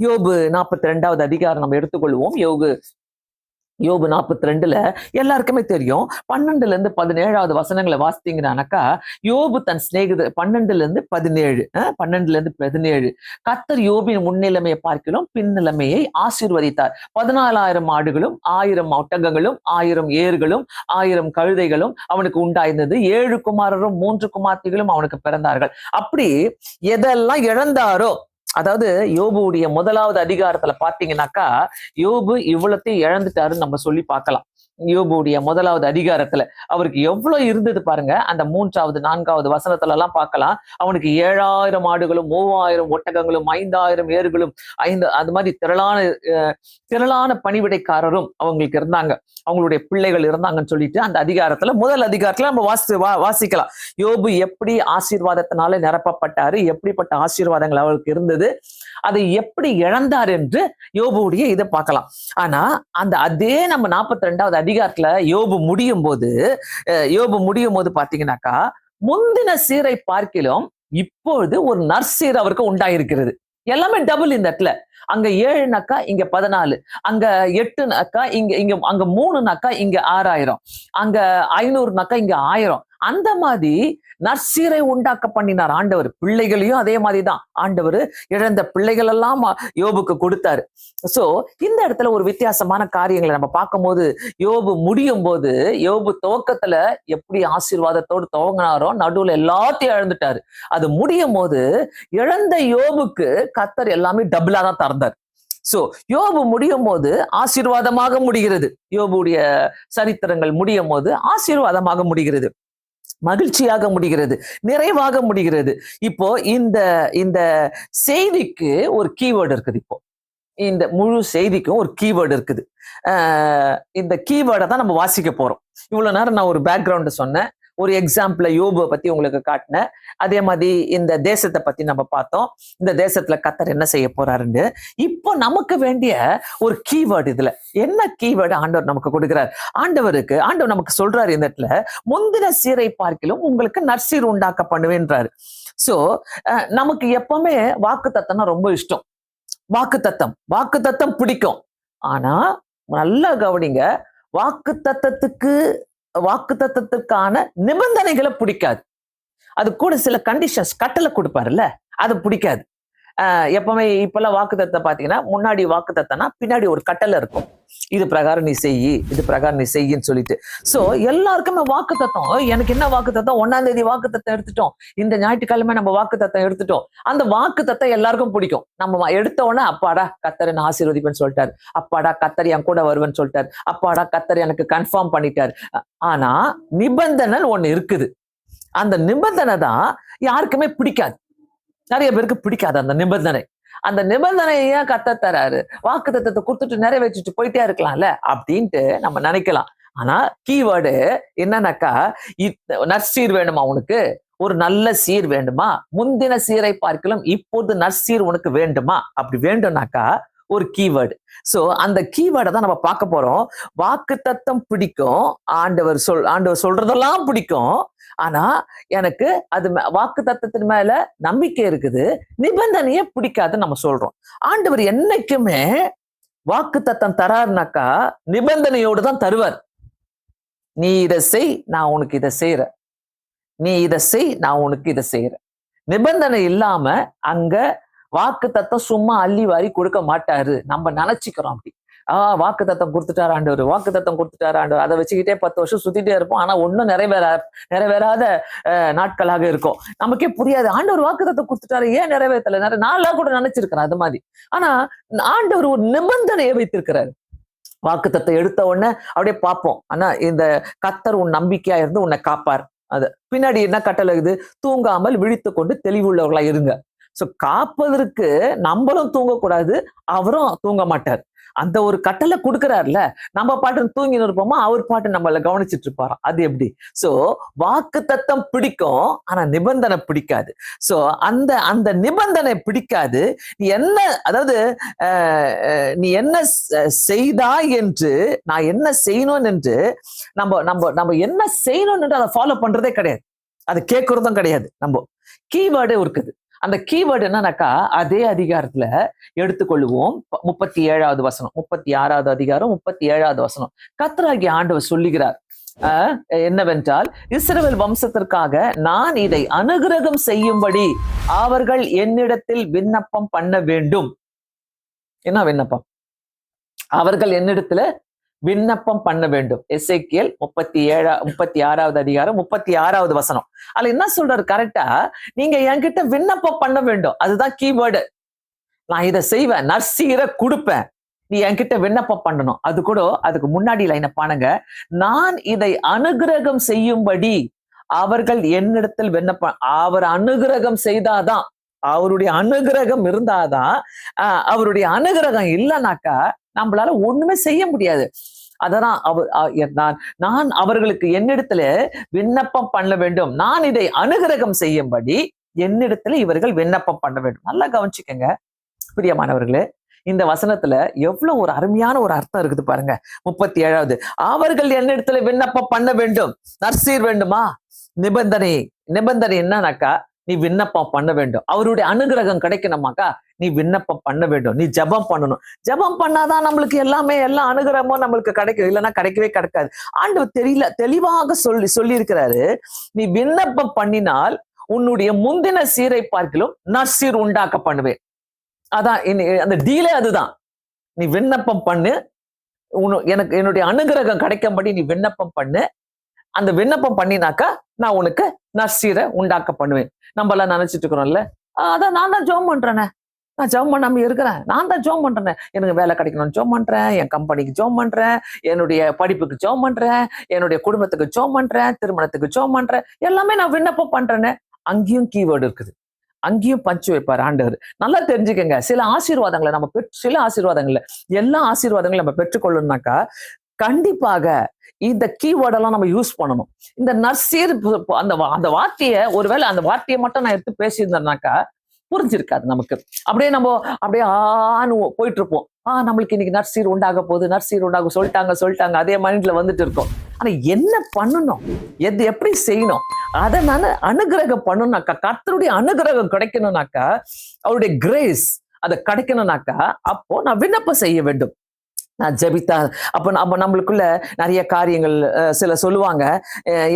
42வது அதிகாரம் நம்ம எடுத்துக்கொள்வோம். யோபு 42ல எல்லாருக்குமே தெரியும். 12-17 வசனங்களை வாசித்தீங்கன்னாக்கா, யோபு தன் சிநேகிதர் 12-17 கர்த்தர் யோபின் முன்னிலைமையை பார்க்கிலும் பின்னிலைமையை ஆசீர்வதித்தார். 14,000 ஆடுகளும் 1000 ஒட்டகங்களும் 1000 ஏர்களும் 1000 கழுதைகளும் அவனுக்கு உண்டாயிருந்தது. 7 குமாரரும் 3 குமார்த்திகளும் அவனுக்கு பிறந்தார்கள். அப்படி எதெல்லாம் இழந்தாரோ, அதாவது யோபுடைய 1வது அதிகாரத்துல பாத்தீங்கன்னாக்கா, யோபு இவ்வளத்தையும் இழந்துட்டாருன்னு நம்ம சொல்லி பார்க்கலாம். யோபுடைய 1வது அதிகாரத்துல அவருக்கு எவ்வளவு இருந்தது பாருங்க. அந்த 3வது 4வது வசனத்துல எல்லாம் பார்க்கலாம். அவனுக்கு 7,000 ஆடுகளும் 3,000 ஒட்டகங்களும் 5,000 ஏர்களும் அது மாதிரி திரளான பணிவிடைக்காரரும் அவங்களுக்கு இருந்தாங்க, அவங்களுடைய பிள்ளைகள் இருந்தாங்கன்னு சொல்லிட்டு அந்த அதிகாரத்துல 1 அதிகாரத்துல நம்ம வாசிக்கலாம். யோபு எப்படி ஆசீர்வாதத்தினால நிரப்பப்பட்டாரு, எப்படிப்பட்ட ஆசீர்வாதங்கள் அவருக்கு இருந்தது, அதை எப்படி இழந்தார் என்று யோபுடைய இதை பார்க்கலாம். ஆனா அதே நம்ம 42வது அதிகாரத்துல யோபு முடியும் போது பாத்தீங்கன்னாக்கா, முந்தின சீரை பார்க்கிலும் இப்பொழுது ஒரு நற்சீர் அவருக்கு உண்டாயிருக்கிறது. எல்லாமே டபுள் இந்த இடத்துல. அங்க 7னாக்கா இங்க 14, அங்க 8னாக்கா அங்க 3னாக்கா இங்க 6,000, அங்க 500னாக்கா இங்க 1000. அந்த மாதிரி நற்சீரை உண்டாக்க பண்ணினார் ஆண்டவர். பிள்ளைகளையும் அதே மாதிரிதான் ஆண்டவர் இழந்த பிள்ளைகள் எல்லாம் யோபுக்கு கொடுத்தாரு. சோ இந்த இடத்துல ஒரு வித்தியாசமான காரியங்களை நம்ம பார்க்கும்போது, யோபு முடியும் போது, யோபு துவக்கத்துல எப்படி ஆசீர்வாதத்தோடு துவங்கினாரோ நடுவுல எல்லாத்தையும் இழந்துட்டாரு. அது முடியும் போது இழந்த யோபுக்கு கர்த்தர் எல்லாமே டபுளா தான் தந்தார். சோ யோபு முடியும் போது ஆசீர்வாதமாக முடிகிறது. யோபுடைய சரித்திரங்கள் முடியும் போது ஆசீர்வாதமாக முடிகிறது, மகிழ்ச்சியாக முடிகிறது, நிறைவாக முடிகிறது. இப்போ இந்த செய்திக்கு ஒரு கீவேர்டு இருக்குது. இப்போ இந்த முழு செய்திக்கும் ஒரு கீவேர்டு இருக்குது. இந்த கீவேர்டை தான் நம்ம வாசிக்க போறோம். இவ்வளவு நேரம் நான் ஒரு பேக்ரவுண்ட் சொன்னேன், ஒரு எக்ஸாம்பிள யோபுவை பத்தி உங்களுக்கு காட்டினேன். அதே மாதிரி இந்த தேசத்தை பத்தி நம்ம பார்த்தோம். இந்த தேசத்துல கர்த்தர் என்ன செய்ய போறாருன்னு. இப்போ நமக்கு வேண்டிய ஒரு கீவேர்டு, இதுல என்ன கீவேர்டு ஆண்டவர் நமக்கு கொடுக்கிறார். ஆண்டவர் நமக்கு சொல்றாரு இந்த இடத்துல, முந்தின சீரை பார்க்கிலும் உங்களுக்கு நற்சீர் உண்டாக்க பண்ணுவேன்றாரு. சோ நமக்கு எப்பவுமே வாக்குத்தத்தம்னா ரொம்ப இஷ்டம். வாக்குத்தத்தம் பிடிக்கும். ஆனா நல்லா கவனிங்க, வாக்குத்தத்தத்துக்கான நிபந்தனைகளை பிடிக்காது. அது கூட சில கண்டிஷன்ஸ் கட்டளை கொடுப்பாருல்ல, அது பிடிக்காது. எப்பவுமே இப்பெல்லாம் வாக்குத்தத்தை பாத்தீங்கன்னா, முன்னாடி வாக்குத்தத்தனா பின்னாடி ஒரு கட்டளை இருக்கும். இது பிரகாரம் நீ செய்யி, இது பிரகாரம் நீ செய்யின்னு சொல்லிட்டு. சோ எல்லாருக்குமே வாக்குத்தத்தம், எனக்கு என்ன வாக்குத்தத்தம், 1ஆம் தேதி வாக்குத்தத்தம் எடுத்துட்டோம், இந்த ஞாயிற்றுக்கிழமை நம்ம வாக்குத்தத்தம் எடுத்துட்டோம். அந்த வாக்குத்தத்தம் எல்லாருக்கும் பிடிக்கும். நம்ம எடுத்த உடனே அப்பாடா கர்த்தர் என்ன ஆசீர்வதிப்பேன்னு சொல்லிட்டாரு, அப்பாடா கர்த்தர் என் கூட வருவேன்னு சொல்லிட்டாரு, அப்பாடா கர்த்தர் எனக்கு கன்ஃபார்ம் பண்ணிட்டாரு. ஆனா நிபந்தனை ஒண்ணு இருக்குது. அந்த நிபந்தனை தான் யாருக்குமே பிடிக்காது. நிறைய பேருக்கு பிடிக்காது அந்த நிபந்தனை. அந்த நிபந்தனைய கர்த்தர் தராரு, வாக்குத்தத்தத்தை கொடுத்துட்டு நிறைவேற்றிட்டு போயிட்டே இருக்கலாம்ல அப்படின்ட்டு நம்ம நினைக்கலாம். ஆனா கீவேர்டு என்னன்னாக்கா, நற்சீர் வேணுமா உனக்கு, ஒரு நல்ல சீர் வேண்டுமா, முந்தின சீரை பார்க்கலாம் இப்போது நற்சீர் உனக்கு வேண்டுமா, அப்படி வேண்டும்னாக்கா ஒரு கீவேர்டு. சோ அந்த கீவேர்டை தான் நம்ம பார்க்க போறோம். வாக்குத்தத்தம் பிடிக்கும், ஆண்டவர் சொல்றதெல்லாம் பிடிக்கும். ஆனா எனக்கு அது வாக்குத்தத்தத்தின் மேல நம்பிக்கை இருக்குது, நிபந்தனையே பிடிக்காதுன்னு நம்ம சொல்றோம். ஆண்டவர் என்னைக்குமே வாக்குத்தத்தம் தராருனாக்கா நிபந்தனையோடு தான் தருவார். நீ இதை செய், நான் உனக்கு இதை செய்யறேன், நீ இதை செய், நான் உனக்கு இதை செய்யறேன், நிபந்தனை இல்லாம அங்க வாக்கு தத்தம் சும்மா அள்ளி வாரி கொடுக்க மாட்டாரு. நம்ம நினைச்சுக்கிறோம் அப்படி. வாக்கு தத்தம் கொடுத்துட்டாரு ஆண்டவர், வாக்கு தத்தம் கொடுத்துட்டாரு ஆண்டவர், அதை வச்சுக்கிட்டே 10 வருஷம் சுத்திட்டே இருப்போம். ஆனா ஒன்னும் நிறைவேறாத நாட்களாக இருக்கும். நமக்கே புரியாது, ஆண்டவர் வாக்கு தத்தம் கொடுத்துட்டாரு, ஏன் நிறைவேற்றல? நான்லாம் கூட நினைச்சிருக்கிறேன் அது மாதிரி. ஆனா ஆண்டவர் ஒரு நிபந்தனையை வைத்திருக்கிறாரு. வாக்குத்தத்தை எடுத்த உடனே அப்படியே பார்ப்போம். ஆனா இந்த கர்த்தர் உன் நம்பிக்கையா இருந்து உன்னை காப்பார். அது பின்னாடி என்ன கட்டளை இருக்குது? தூங்காமல் விழித்து கொண்டு தெளிவுள்ளவர்களா இருங்க. சோ காப்பதற்கு நம்மளும் தூங்கக்கூடாது, அவரும் தூங்க மாட்டார். அந்த ஒரு கட்டளை கொடுக்கிறாருல, நம்ம பாட்டு தூங்கின்னு இருப்போமா, அவர் பாட்டு நம்மள கவனிச்சுட்டு இருப்பாராம். அது எப்படி? சோ வாக்கு தத்தம் பிடிக்கும், ஆனா நிபந்தனை பிடிக்காது. சோ அந்த அந்த நிபந்தனை பிடிக்காது. நீ என்ன, அதாவது நீ என்ன செய்தாய் என்று, நான் என்ன செய்யணும் என்று, நம்ம நம்ம நம்ம என்ன செய்யணும் என்று அதை ஃபாலோ பண்றதே கிடையாது, அது கேட்கறதும் கிடையாது. நம்ம கீவேர்டே இருக்குது. அந்த கீவேர்டு என்னன்னாக்கா, அதே அதிகாரத்துல எடுத்துக்கொள்ளுவோம். 37வது வசனம், 36வது அதிகாரம் 37வது வசனம். கர்த்தராகிய ஆண்டவர் சொல்லுகிறார் என்னவென்றால், இஸ்ரவேல் வம்சத்திற்காக நான் இதை அனுகிரகம் செய்யும்படி அவர்கள் என்னிடத்தில் விண்ணப்பம் பண்ண வேண்டும். என்ன விண்ணப்பம்? அவர்கள் என்னிடத்துல விண்ணப்பம் பண்ண வேண்டும். எசேக்கியேல் 36வது அதிகாரம் 36வது வசனம். அதுல என்ன சொல்றாரு கரெக்டா? நீங்க என்கிட்ட விண்ணப்பம் பண்ண வேண்டும். அதுதான் கீவேர்டு. நான் இதை செய்வேன், நற்சீரை கொடுப்பேன், நீ என்கிட்ட விண்ணப்பம் பண்ணணும். அது கூட அதுக்கு முன்னாடி லைனை பாருங்க. நான் இதை அனுகிரகம் செய்யும்படி அவர்கள் என்னிடத்தில் விண்ணப்பம். அவர் அனுகிரகம் செய்தாதான், அவருடைய அனுகிரகம் இருந்தாதான். அவருடைய அனுகிரகம் இல்லைனாக்கா நம்மளால ஒண்ணுமே செய்ய முடியாது. அததான் நான் அவர்களுக்கு என்னிடத்துல விண்ணப்பம் பண்ண வேண்டும், நான் இதை அனுகிரகம் செய்யும்படி என்னிடத்துல இவர்கள் விண்ணப்பம் பண்ண வேண்டும். நல்லா கவனிச்சுக்கங்க பிரியமானவர்களே, இந்த வசனத்துல எவ்வளவு ஒரு அருமையான ஒரு அர்த்தம் இருக்குது பாருங்க. 37வது, அவர்கள் என்னிடத்துல விண்ணப்பம் பண்ண வேண்டும். நற்சீர் வேண்டுமா? நிபந்தனை என்னன்னாக்கா, நீ விண்ணப்பம் பண்ண வேண்டும். அவருடைய அனுகிரகம் கிடைக்கணுமாக்கா, நீ விண்ணப்பம் பண்ண வேண்டும், நீ ஜெபம் பண்ணணும். ஜெபம் பண்ணாதான் நம்மளுக்கு எல்லாமே, எல்லா அனுகிரகமும் நம்மளுக்கு கிடைக்கும், இல்லைன்னா கிடைக்கவே கிடைக்காது. ஆண்டவர் தெளிவாக சொல்லி இருக்கிறாரு, நீ விண்ணப்பம் பண்ணினால் உன்னுடைய முந்தின சீரை பார்க்கிலும் நற்சீர் உண்டாக்க பண்ணுவேன். அதான் அந்த டீலே, அதுதான். நீ விண்ணப்பம் பண்ணு, எனக்கு என்னுடைய அனுகிரகம் கிடைக்கும்படி நீ விண்ணப்பம் பண்ணு. அந்த விண்ணப்பம் பண்ணினாக்கா நான் உனக்கு நற்சீரை உண்டாக்க பண்ணுவேன். நம்ம எல்லாம் நினைச்சிட்டு இருக்கிறோம்ல, அதான் நான் தான் ஜெபம் பண்றேனே, நான் ஜெபம் பண்ணாம இருக்கிறேன், நான் தான் ஜெபம் பண்றேன், எனக்கு வேலை கிடைக்கணும்னு ஜெபம் பண்றேன், என் கம்பெனிக்கு ஜெபம் பண்றேன், என்னுடைய படிப்புக்கு ஜெபம் பண்றேன், என்னுடைய குடும்பத்துக்கு ஜெபம் பண்றேன், திருமணத்துக்கு ஜெபம் பண்றேன், எல்லாமே நான் விண்ணப்பம் பண்றேன்னு. அங்கேயும் கீவேர்டு இருக்குது, அங்கேயும் பஞ்சு வைப்பார் ஆண்டவர். நல்லா தெரிஞ்சுக்கங்க. சில ஆசீர்வாதங்களை நம்ம சில ஆசீர்வாதங்கள்ல, எல்லா ஆசீர்வாதங்களும் நம்ம பெற்றுக்கொள்ளணும்னாக்கா கண்டிப்பாக இந்த கீவேர்டெல்லாம் நம்ம யூஸ் பண்ணணும். இந்த நற்சீர், அந்த வார்த்தையை, ஒருவேளை அந்த வார்த்தையை மட்டும் நான் எடுத்து பேசியிருந்தேன்னாக்கா புரிஞ்சிருக்காது நமக்கு. அப்படியே ஆன்னு போயிட்டு இருப்போம். நம்மளுக்கு இன்னைக்கு நற்சீர் உண்டாக போகுது, நற்சீர் உண்டாகும் சொல்லிட்டாங்க, அதே மைண்ட்ல வந்துட்டு இருக்கோம். ஆனா என்ன பண்ணணும், எப்படி செய்யணும், அதை நான் அனுகிரகம் பண்ணணும்னாக்கா, கர்த்தருடைய அனுகிரகம் கிடைக்கணும்னாக்கா, அவருடைய கிரேஸ் அதை கிடைக்கணும்னாக்கா, அப்போ நான் விண்ணப்பம் செய்ய வேண்டும். நான் ஜெபித்தா அப்ப நம்மளுக்குள்ள நிறைய காரியங்கள், சில சொல்லுவாங்க,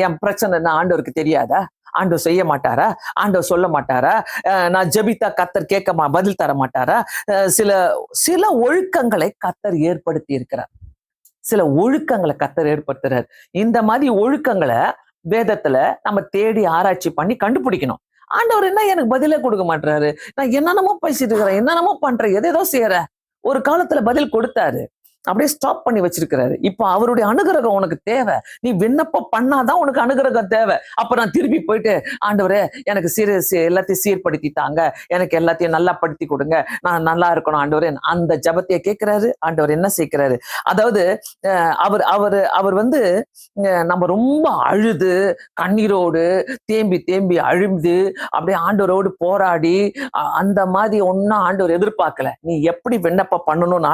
என் பிரச்சனை நான் ஆண்டவருக்கு தெரியாதா, ஆண்டவர் செய்ய மாட்டாரா, ஆண்டவர் சொல்ல மாட்டாரா, நான் ஜெபித்தா கர்த்தர் பதில் தர மாட்டாரா? சில ஒழுக்கங்களை கர்த்தர் ஏற்படுத்தி இருக்கிறார். சில ஒழுக்கங்களை கர்த்தர் ஏற்படுத்துறார். இந்த மாதிரி ஒழுக்கங்களை வேதத்துல நம்ம தேடி ஆராய்ச்சி பண்ணி கண்டுபிடிக்கணும். ஆண்டவர் என்ன எனக்கு பதிலே கொடுக்க மாட்டாரு, நான் என்னென்னமோ பேசிட்டு இருக்கிறேன், என்னென்னமோ பண்றேன், எதேதோ செய்யறேன். ஒரு காலத்துல பதில் கொடுத்தாரு, அப்படியே ஸ்டாப் பண்ணி வச்சிருக்கிறாரு. இப்ப அவருடைய அனுகிரகம் உனக்கு தேவை, நீ விண்ணப்பம் பண்ணாதான் உனக்கு அனுகிரகம் தேவை. அப்ப நான் திருப்பி போயிட்டு, ஆண்டவரே எனக்கு எல்லாத்தையும் சீர்படுத்திட்டாங்க, எனக்கு எல்லாத்தையும் நல்லா படுத்தி கொடுங்க, நான் நல்லா இருக்கணும் ஆண்டவரே, அந்த ஜபத்தைய கேட்கிறாரு. ஆண்டவர் என்ன செய்கிறாரு? அதாவது அவர் வந்து நம்ம ரொம்ப அழுது கண்ணீரோடு தேம்பி அழுது அப்படியே ஆண்டவரோடு போராடி அந்த மாதிரி ஒன்னும் ஆண்டவர் எதிர்பார்க்கல. நீ எப்படி விண்ணப்பம் பண்ணணும்னு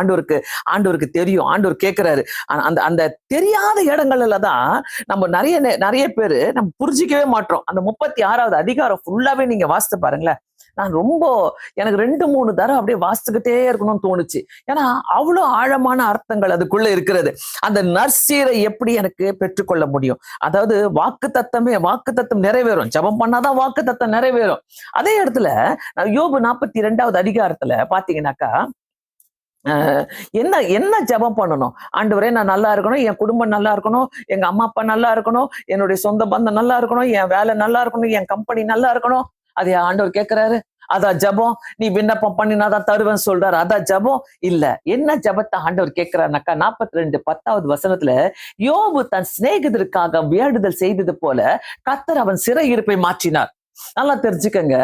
ஆண்டவருக்கு தெரியும். ஆண்டவர் கேட்கிறாரு. அந்த தெரியாத இடங்கள்ல தான் நம்ம நிறைய பேரு நம்ம புரிஞ்சிக்கவே மாட்டோம். அந்த 36வது அதிகாரம் ஃபுல்லாவே நீங்க வாசித்து பாருங்களேன். நான் எனக்கு 2-3 தரம் அப்படியே வாசிச்சுக்கிட்டே இருக்கணும்னு தோணுச்சு. ஏன்னா அவ்வளவு ஆழமான அர்த்தங்கள் அதுக்குள்ள இருக்கிறது. அந்த நற்சீரை எப்படி எனக்கு பெற்றுக்கொள்ள முடியும்? அதாவது வாக்குத்தத்தம் நிறைவேறும். ஜெபம் பண்ணாதான் வாக்குத்தத்தம் நிறைவேறும். அதே இடத்துல யோபு 42வது அதிகாரத்துல பாத்தீங்கன்னாக்கா, என்ன என்ன ஜெபம் பண்ணணும்? ஆண்டவரே நான் நல்லா இருக்கணும், என் குடும்பம் நல்லா இருக்கணும், எங்க அம்மா அப்பா நல்லா இருக்கணும், என்னுடைய சொந்த பந்தம் நல்லா இருக்கணும், என் வேலை நல்லா இருக்கணும், என் கம்பெனி நல்லா இருக்கணும். அது ஆண்டவர் கேட்கிறாரு. அதான் ஜெபம். நீ விண்ணப்பம் பண்ணினாதான் தருவேன் சொல்றாரு. அதான் ஜெபம் இல்ல. என்ன ஜெபத்தை ஆண்டவர் கேட்கிறாருனாக்கா 42:10வது வசனத்துல, யோபு தன் சிநேகிதருக்காக வேண்டுதல் செய்தது போல கர்த்தர் அவன் சிறையிருப்பை மாற்றினார். நல்லா தெரிஞ்சுக்கங்க.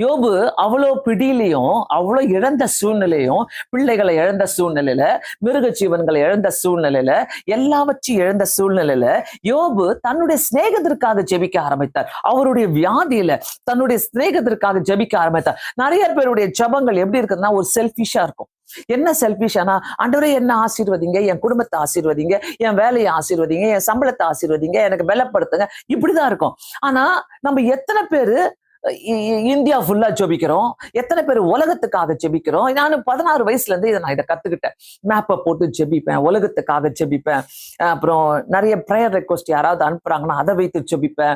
யோபு அவ்வளோ பிடியிலையும் அவ்வளோ இழந்த சூழ்நிலையும், பிள்ளைகளை இழந்த சூழ்நிலையில, மிருக ஜீவன்களை இழந்த சூழ்நிலையில, எல்லாவற்றையும் இழந்த சூழ்நிலையில யோபு தன்னுடைய சிநேகிதருக்காக ஜெபிக்க ஆரம்பித்தார். அவருடைய வியாதியில தன்னுடைய சிநேகிதருக்காக ஜெபிக்க ஆரம்பித்தார். நிறைய பேருடைய ஜெபங்கள் எப்படி இருக்குதுன்னா ஒரு செல்ஃபிஷா இருக்கும். என்ன செல்ஃபிஷானா, ஆண்டவரே என்ன ஆசீர்வதிங்க, என் குடும்பத்தை ஆசீர்வதிங்க, என் வேலையை ஆசீர்வதிங்க, என் சம்பளத்தை ஆசீர்வதிங்க, எனக்கு பலப்படுத்துங்க, இப்படிதான் இருக்கும். ஆனா நம்ம எத்தனை பேரு இந்தியா ஃபுல்லா ஜெபிக்கிறோம், எத்தனை பேர் உலகத்துக்காக ஜெபிக்கிறோம்? நான் 16 வயசுல இருந்து இதை கத்துக்கிட்டேன். மேப்பை போட்டு ஜெபிப்பேன், உலகத்துக்காக ஜெபிப்பேன். அப்புறம் நிறைய ப்ரேயர் ரெக்வஸ்ட் யாராவது அனுப்புறாங்கன்னா அதை வைத்து ஜெபிப்பேன்.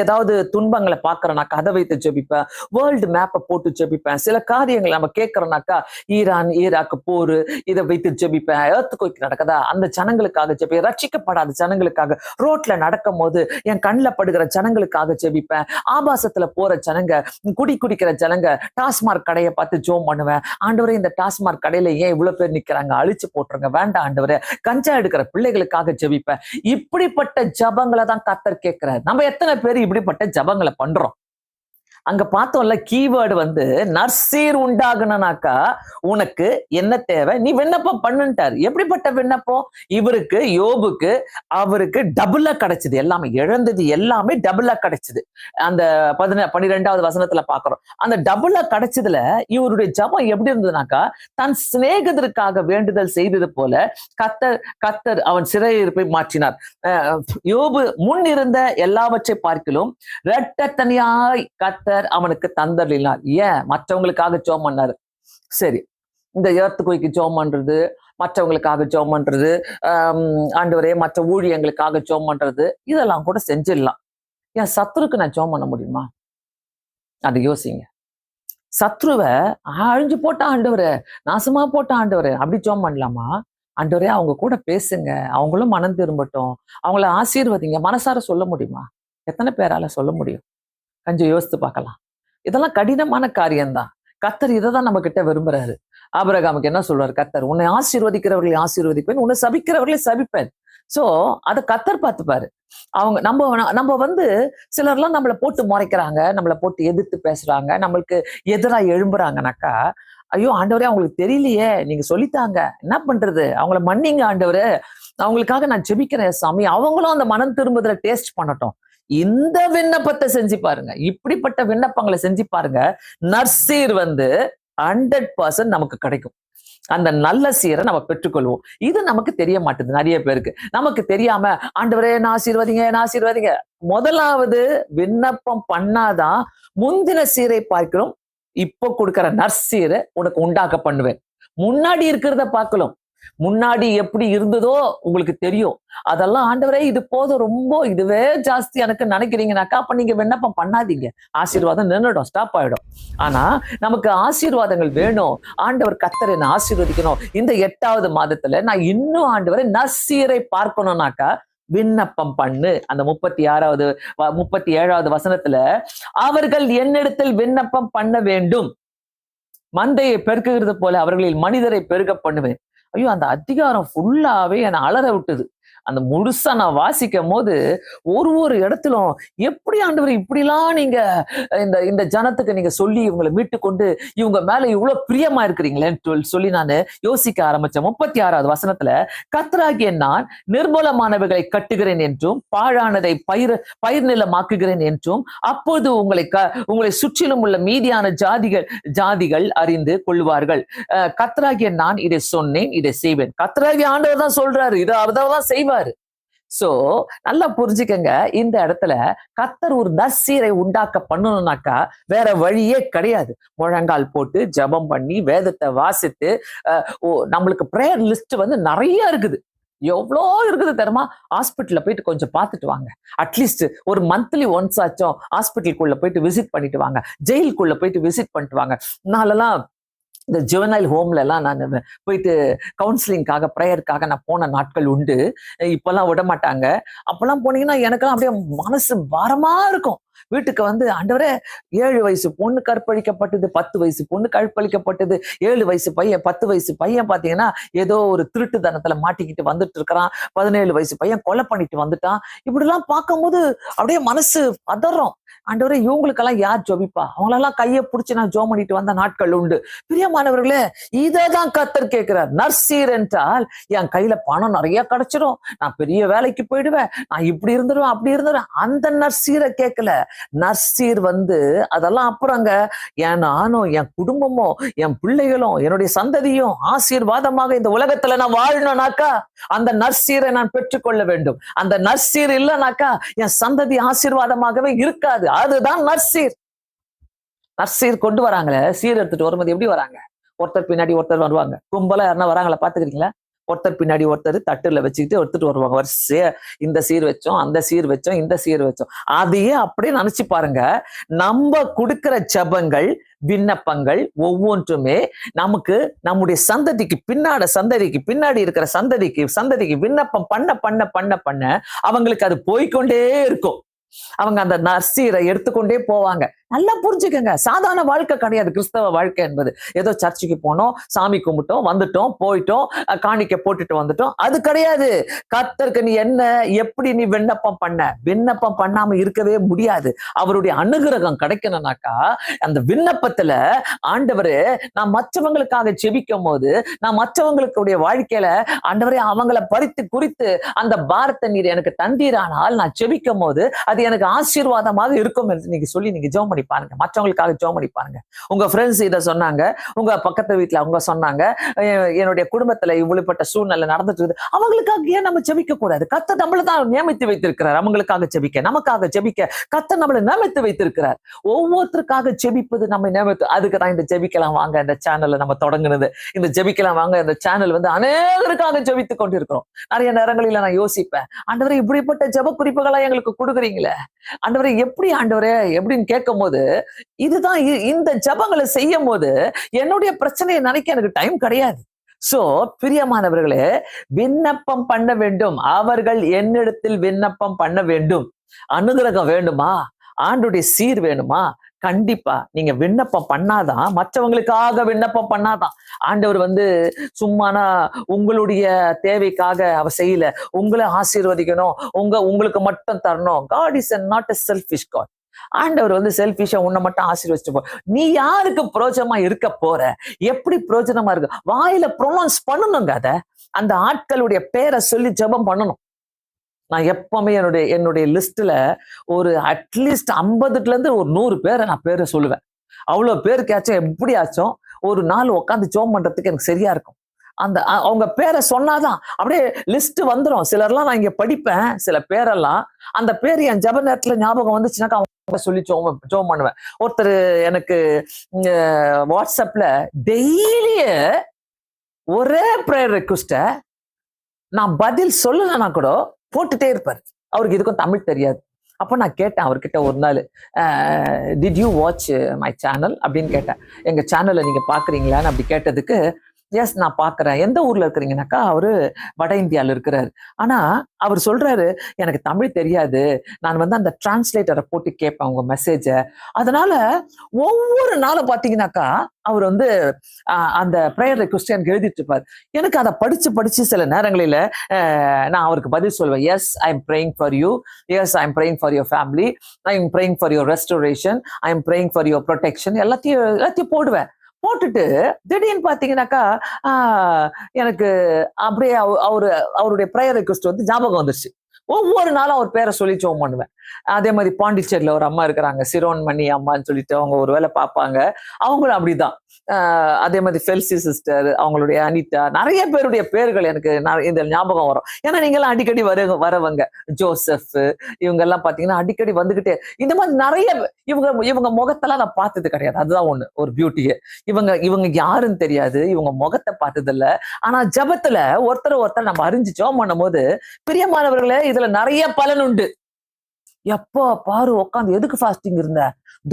ஏதாவது துன்பங்களை பாக்குறேனாக்கா அதை வைத்து ஜெபிப்பேன். வேர்ல்டு மேப்பை போட்டு ஜெபிப்பேன். சில காரியங்கள் நம்ம கேட்கறோம்னாக்கா, ஈரான் ஈராக்கு போரு, இதை வைத்து ஜெபிப்பேன். எர்த்குவேக் நடக்குதா, அந்த ஜனங்களுக்காக ஜெபிப்பேன். ரட்சிக்கப்படாத ஜனங்களுக்காக, ரோட்ல நடக்கும் போது என் கண்ணில் படுகிற ஜனங்களுக்காக ஜெபிப்பேன். ஆபாசத்துல போற ஜனங்க, குடிக்கிற ஜனங்க, டாஸ்மார்க் கடையை பார்த்து ஜோம் பண்ணுவேன். ஆண்டவரே இந்த டாஸ்மார்க் கடையில ஏன் இவ்வளவு பேர் நிக்கிறாங்க, அழிச்சு போட்டுருங்க, வேண்டாம் ஆண்டவரே. கஞ்சா எடுக்கிற பிள்ளைகளுக்காக ஜெபிப்பேன். இப்படிப்பட்ட ஜபங்களை தான் கர்த்தர் கேட்கிறார். நம்ம எத்தனை பேர் இப்படிப்பட்ட ஜபங்களை பண்றோம்? அங்க பார்த்தோம்ல, கீவேர்டு நற்சீர் உண்டாகணும்னாக்கா உனக்கு என்ன தேவை, நீ விண்ணப்பம் பண்ணுட்டாரு. எப்படிப்பட்ட விண்ணப்பம்? இவருக்கு யோபுக்கு அவருக்கு டபுளா கிடைச்சது. எல்லாமே இழந்தது எல்லாமே டபுளா கிடைச்சது. அந்த 12வது வசனத்துல பாக்குறோம். அந்த டபுளா கிடைச்சதுல இவருடைய ஜபம் எப்படி இருந்ததுனாக்கா, தன் சிநேகிதருக்காக வேண்டுதல் செய்தது போல கர்த்தர் அவன் சிறையிருப்பை மாற்றினார். யோபு முன் இருந்த எல்லாவற்றை பார்க்கிலும் இரட்டத்தனியாய் கர்த்தர் அவனுக்கு தந்தளினார். ஏன்? மற்றவங்களுக்காக ஜெபம் பண்ணாரு. சரி, இந்த எர்த்குவேக்கு ஜெபம் பண்றது, மற்றவங்களுக்காக ஜெபம் பண்றது, ஆண்டவரே மற்ற ஊழியங்களுக்காக ஜெபம் பண்றது, இதெல்லாம் கூட செஞ்சிடலாம். என் சத்துருக்கு நான் ஜெபம் பண்ண முடியுமா? அது யோசிங்க. சத்ருவை அழிஞ்சு போட்ட ஆண்டவரே, நாசமா போட்ட ஆண்டவரே, அப்படி ஜெபம் பண்ணலாமா? ஆண்டவரே அவங்க கூட பேசுங்க, அவங்களும் மனம் திரும்பட்டும், அவங்கள ஆசீர்வதிங்க, மனசார சொல்ல முடியுமா? எத்தனை பேரால சொல்ல முடியும்? கொஞ்சம் யோசித்து பார்க்கலாம். இதெல்லாம் கடினமான காரியம்தான். கர்த்தர் இதை தான் நம்ம கிட்ட விரும்புறாரு. ஆபிரகாமுக்கு என்ன சொல்றாரு கர்த்தர்? உன்னை ஆசீர்வதிக்கிறவர்களை ஆசீர்வதிப்பேன், உன்னை சபிக்கிறவர்களை சபிப்பேன். சோ அதை கர்த்தர் பார்த்துப்பாரு. அவங்க நம்ம சிலர்லாம் நம்மளை போட்டு முறைக்கிறாங்க, நம்மளை போட்டு எதிர்த்து பேசுறாங்க, நம்மளுக்கு எதிராக எழும்புறாங்கனாக்கா, ஐயோ ஆண்டவரே அவங்களுக்கு தெரியலையே, நீங்க சொல்லித்தாங்க, என்ன பண்றது, அவங்கள மன்னிங்க ஆண்டவரே, அவங்களுக்காக நான் ஜெபிக்கிறேன் சாமி, அவங்களும் அந்த மனம் திரும்புதல டேஸ்ட் பண்ணட்டும். இந்த விண்ணப்பத்தை செஞ்சு பாருங்க. இப்படிப்பட்ட விண்ணப்பங்களை செஞ்சு பாருங்க. நற்சீர் 100% நமக்கு கிடைக்கும். அந்த நல்ல சீரை நம்ம பெற்றுக்கொள்வோம். இது நமக்கு தெரிய மாட்டேது நிறைய பேருக்கு. நமக்கு தெரியாம ஆண்டவரே என்ன ஆசீர்வதிங்க. முதலாவது விண்ணப்பம் பண்ணாதான் முந்தின சீரை பார்க்கிறோம். இப்போ கொடுக்கிற நற்சீரை உனக்கு உண்டாக்க பண்ணுவேன். முன்னாடி இருக்கிறத பார்க்கலாம். முன்னாடி எப்படி இருந்ததோ உங்களுக்கு தெரியும். அதெல்லாம் ஆண்டவரே இது போதும், ரொம்ப இதுவே ஜாஸ்தி எனக்கு நினைக்கிறீங்கனாக்கா அப்ப நீங்க விண்ணப்பம் பண்ணாதீங்க. ஆசீர்வாதம் நின்றுடும், ஸ்டாப் ஆயிடும். ஆனா நமக்கு ஆசீர்வாதங்கள் வேணும். ஆண்டவர் கர்த்தர் என்ன ஆசீர்வதிக்கணும். இந்த 8வது மாதத்துல நான் இன்னும் ஆண்டவரை நற்சீரை பார்க்கணும்னாக்கா விண்ணப்பம் பண்ணு. அந்த 37வது வசனத்துல, அவர்கள் என்னிடத்தில் விண்ணப்பம் பண்ண வேண்டும், மந்தையை பெருக்குகிறது போல அவர்களில் மனிதரை பெருக பண்ணுவேன். ஐயோ, அந்த அதிகாரம் ஃபுல்லாவே என்னை அலற விட்டுது. அந்த முழுசா நான் வாசிக்கும் போது ஒரு இடத்திலும் எப்படி ஆண்டவர் இப்படிலாம் நீங்க இந்த ஜனத்துக்கு நீங்க சொல்லி இவங்களை மீட்டு கொண்டு இவங்க மேல இவ்வளவு பிரியமா இருக்கிறீங்களேன்னு சொல்லி நான் யோசிக்க ஆரம்பிச்சேன். 36வது வசனத்துல, கர்த்தராகிய நான் நிர்மூலமானவைகளை கட்டுகிறேன் என்றும் பாழானதை பயிர் நிலமாக்குகிறேன் என்றும் அப்போது உங்களை சுற்றிலும் உள்ள மீதியான ஜாதிகள் அறிந்து கொள்வார்கள். கர்த்தராகிய நான் இதை சொன்னேன், இதை செய்வேன். கர்த்தராகிய ஆண்டவர் தான் சொல்றாரு, இதை அவர்தான் செய்வாரு. சோ நல்லா புரிஞ்சுக்கங்க, இந்த இடத்துல கர்த்தர் ஒரு நற்சீரை உண்டாக்க பண்ணணும்னாக்கா வேற வழியே கிடையாது. முழங்கால் போட்டு ஜெபம் பண்ணி வேதத்தை வாசித்து நம்மளுக்கு பிரேயர் லிஸ்ட் வந்து நிறைய இருக்குது. எவ்வளோ இருக்குது தெரியுமா? ஹாஸ்பிட்டல்ல போயிட்டு கொஞ்சம் பார்த்துட்டு வாங்க. அட்லீஸ்ட் ஒரு மந்த்லி ஒன்ஸ் ஆச்சும் ஹாஸ்பிட்டலுக்குள்ள போயிட்டு விசிட் பண்ணிட்டு வாங்க. ஜெயிலுக்குள்ள போயிட்டு விசிட் பண்ணிட்டு வாங்க. நாளெல்லாம் இந்த ஜுவனைல் ஹோம்ல எல்லாம் நான் போயிட்டு கவுன்சிலிங்காக ப்ரேயருக்காக நான் போன நாட்கள் உண்டு. இப்பெல்லாம் விட மாட்டாங்க. அப்பெல்லாம் போனீங்கன்னா எனக்கெல்லாம் அப்படியே மனசு பாரமா இருக்கும். வீட்டுக்கு வந்து ஆண்டவரே 7 வயசு பொண்ணு கற்பழிக்கப்பட்டது, 10 வயசு பொண்ணு கற்பழிக்கப்பட்டது, 7 வயசு பையன், 10 வயசு பையன் பாத்தீங்கன்னா ஏதோ ஒரு திருட்டுத்தனத்துல மாட்டிக்கிட்டு வந்துட்டு இருக்கிறான், 17 வயசு பையன் கொலை பண்ணிட்டு வந்துட்டான். இப்படி எல்லாம் பார்க்கும்போது அப்படியே மனசு பதறோம். ஆண்டவரே இவங்களுக்கெல்லாம் யார் ஜெபிப்பா? அவங்களெல்லாம் கையை பிடிச்சி நான் ஜெபம் பண்ணிட்டு வந்த நாட்கள் உண்டு. பிரியமானவர்களே, இததான் கர்த்தர் கேட்கிறார். நற்சீர் என்றால் என் கையில பணம் நிறைய கிடைச்சிடும், நான் பெரிய வேலைக்கு போயிடுவேன், நான் இப்படி இருந்துருவேன் அப்படி இருந்துருவேன், அந்த நற்சீரை கேட்கல. நற்சீர் வந்து அதெல்லாம் அப்புறங்க. என் நானும் என் குடும்பமும் என் பிள்ளைகளும் என்னுடைய சந்ததியும் ஆசீர்வாதமாக இந்த உலகத்துல நான் வாழணும்னாக்கா அந்த நற்சீரை நான் பெற்றுக்கொள்ள வேண்டும். அந்த நற்சீர் இல்லைனாக்கா என் சந்ததி ஆசீர்வாதமாகவே இருக்காது. அதுதான் நற்சீர். நற்சீர் கொண்டு வராங்களே, சீர் எடுத்துட்டு வரும்போது எப்படி வராங்க? ஒருத்தர் பின்னாடி ஒருத்தர் வருவாங்க. கும்பலா யாருன்னா வராங்களா பாத்துக்கிறீங்களா? ஒருத்தர் பின்னாடி ஒருத்தர் தட்டுல வச்சுக்கிட்டு எடுத்துட்டு வருவாங்க. வரிசையா இந்த சீர் வச்சோம், அந்த சீர் வச்சோம், இந்த சீர் வச்சோம். அதையே அப்படியே நினைச்சு பாருங்க. நம்ம கொடுக்கிற ஜெபங்கள், விண்ணப்பங்கள் ஒவ்வொன்றுமே நமக்கு நம்முடைய சந்ததிக்கு பின்னாடி இருக்கிற சந்ததிக்கு விண்ணப்பம் பண்ண பண்ண பண்ண பண்ண அவங்களுக்கு அது போய்கொண்டே இருக்கும். அவங்க அந்த நற்சீரை எடுத்துக்கொண்டே போவாங்க. நல்லா புரிஞ்சுக்கங்க, சாதாரண வாழ்க்கை கிடையாது கிறிஸ்தவ வாழ்க்கை என்பது. ஏதோ சர்ச்சுக்கு போனோம், சாமி கும்பிட்டோம், வந்துட்டோம், போயிட்டோம், காணிக்க போட்டுட்டு வந்துட்டோம், அது கிடையாது. கர்த்தருக்கு நீ என்ன எப்படி நீ விண்ணப்பம் பண்ணாம இருக்கவே முடியாது. அவருடைய அனுகிரகம் கிடைக்கணும்னாக்கா அந்த விண்ணப்பத்துல ஆண்டவரே நான் மற்றவங்களுக்காக செபிக்கும் போது, நான் மற்றவங்களுடைய வாழ்க்கையில ஆண்டவரே அவங்களை பறித்து குறித்து அந்த பாரத்தை நீர் எனக்கு தந்தீரானால் நான் செபிக்கும் போது அது எனக்கு ஆசீர்வாதமாக இருக்கும் என்று நீங்க சொல்லி நீங்க ஜெபம் பண்ணி பாருங்க. மற்றவங்களுக்காக ஜெபம் பண்ணி பாருங்க. உங்க ஃப்ரெண்ட்ஸ் இதை சொன்னாங்க, உங்க பக்கத்து வீட்டுல அவங்க சொன்னாங்க, என்னுடைய குடும்பத்துல இவ்வளவுப்பட்ட சூழ்நிலை நடந்துட்டு இருக்குது, அவங்களுக்காக ஏன் நம்ம ஜெபிக்க கூடாது? கர்த்தர் நம்மள தான் நியமித்து வைத்திருக்கிறார். அவங்களுக்காக ஜெபிக்க, நமக்காக ஜெபிக்க கர்த்தர் நம்மளை நியமித்து வைத்திருக்கிறார். ஒவ்வொருத்தருக்காக ஜெபிப்பது நம்ம நியமித்து. அதுக்கு தான் இந்த ஜெபிக்கலாம் வாங்க இந்த சேனல்ல நம்ம தொடங்குனது. இந்த ஜெபிக்கலாம் வாங்க இந்த சேனல் வந்து அநேகருக்காக ஜெபித்துக் கொண்டிருக்கிறோம். நிறைய நேரங்களில நான் யோசிப்பேன், ஆண்டவரே இப்படிப்பட்ட ஜெப குறிப்புகளா எங்களுக்கு கொடுக்குறீங்களே, ஆண்டவரே எப்படி ஆண்டவரே எப்படின்னு கேட்கும் போது, இதுதான் இந்த ஜெபங்களை செய்யும் போது என்னுடைய பிரச்சனையை நினைக்க எனக்கு டைம் கிடையாது. சோ பிரியமானவர்களே, விண்ணப்பம் பண்ண வேண்டும். அவர்கள் என்னிடத்தில் விண்ணப்பம் பண்ண வேண்டும். அனுகிரகம் வேண்டுமா? ஆண்டுடைய சீர் வேணுமா? கண்டிப்பா நீங்க விண்ணப்பம் பண்ணாதான், மற்றவங்களுக்காக விண்ணப்பம் பண்ணாதான். ஆண்டவர் வந்து சும்மானா உங்களுடைய தேவைக்காக அவர் செய்யல. உங்களை ஆசீர்வதிக்கணும், உங்களுக்கு மட்டும் தரணும். God is not a selfish God. ஆண்டவர் வந்து செல்பிஷா உன்னை மட்டும் ஆசீர்வதிச்சு போ. நீ யாருக்கு பிரோஜனமா இருக்க போற? எப்படி பிரோஜனமா இருக்கு? வாயில ப்ரொனவுன்ஸ் பண்ணணுங்க. அத அந்த ஆட்களுடைய பேரை சொல்லி ஜெபம் பண்ணணும். நான் எப்பவுமே என்னுடைய லிஸ்ட்ல ஒரு அட்லீஸ்ட் 50ல இருந்து ஒரு 100 பேரை நான் பேரை சொல்லுவேன். அவ்வளவு பேருக்காச்சும் எப்படியாச்சும் ஒரு நாள் உட்காந்து ஜெபம் பண்றதுக்கு எனக்கு சரியா இருக்கும். அந்த அவங்க பேரை சொன்னாதான் அப்படியே லிஸ்ட் வந்துடும். சிலர்லாம் நான் இங்க படிப்பேன், சில பேரெல்லாம் அந்த பேர் என் ஜெப நேரத்துல ஞாபகம் வந்துச்சுனாக்கா அவங்க சொல்லி ஜெபம் பண்ணுவேன். ஒருத்தர் எனக்கு வாட்ஸ்அப்ல டெய்லியே ஒரே ப்ரேயர் ரெக்வெஸ்ட நான் பதில் சொல்லலைன்னா கூட போட்டுட்டே இருப்பாரு. அவருக்கு இதுக்கும் தமிழ் தெரியாது. அப்போ நான் கேட்டேன் அவர்கிட்ட ஒரு நாள், did you watch my channel அப்படின்னு கேட்டேன். எங்க சேனலை நீங்க பாக்குறீங்களான்னு அப்படி கேட்டதுக்கு, எஸ் நான் பாக்குறேன். எந்த ஊர்ல இருக்கிறீங்கன்னாக்கா அவரு வட இந்தியால இருக்கிறாரு. ஆனா அவர் சொல்றாரு, எனக்கு தமிழ் தெரியாது, நான் வந்து அந்த டிரான்ஸ்லேட்டரை போட்டு கேட்பேன் உங்க மெசேஜ. அதனால ஒவ்வொரு நாளும் பாத்தீங்கன்னாக்கா அவர் வந்து அந்த ப்ரேயர் ரெக்வெஸ்ட் எனக்கு எழுதிட்டு இருப்பார். எனக்கு அதை படிச்சு சில நேரங்களில நான் அவருக்கு பதில் சொல்வேன். Yes I am praying for you, yes I am praying for your family, I am praying for your restoration, I am praying for your protection, எல்லாத்தையும் போடுவேன். போட்டுட்டு திடீர்னு பாத்தீங்கன்னாக்கா எனக்கு அப்படியே அவருடைய ப்ரேயர் ரெக்வெஸ்ட் வந்து ஞாபகம் வந்துருச்சு. ஒவ்வொரு நாளும் அவர் பேரை சொல்லி ஜெபம் பண்ணுவேன். அதே மாதிரி பாண்டிச்சேரியில ஒரு அம்மா இருக்கிறாங்க, சிரோன்மணி அம்மான்னு சொல்லிட்டு, அவங்க ஒரு வேலை பார்ப்பாங்க. அவங்களும் அப்படிதான். அதே மாதிரி ஃபெல்சி சிஸ்டர், அவங்களுடைய அனிதா, நிறைய பேருடைய பேர்கள் எனக்கு இந்த ஞாபகம் வரும். ஏன்னா நீங்க எல்லாம் அடிக்கடி வரவங்க. ஜோசப், இவங்க எல்லாம் பாத்தீங்கன்னா அடிக்கடி வந்துகிட்டே, இந்த மாதிரி நிறைய இவங்க முகத்தெல்லாம் நான் பார்த்தது கிடையாது. அதுதான் ஒண்ணு, ஒரு பியூட்டியே. இவங்க யாருன்னு தெரியாது, இவங்க முகத்தை பார்த்தது இல்ல. ஆனா ஜபத்துல ஒருத்தர் நம்ம அறிஞ்சு ஜெபம் பண்ணும் போது, பிரியமானவர்களே, இதுல நிறைய பலன் உண்டு. எப்போ பாரு உட்காந்து எதுக்கு ஃபாஸ்டிங் இருந்த?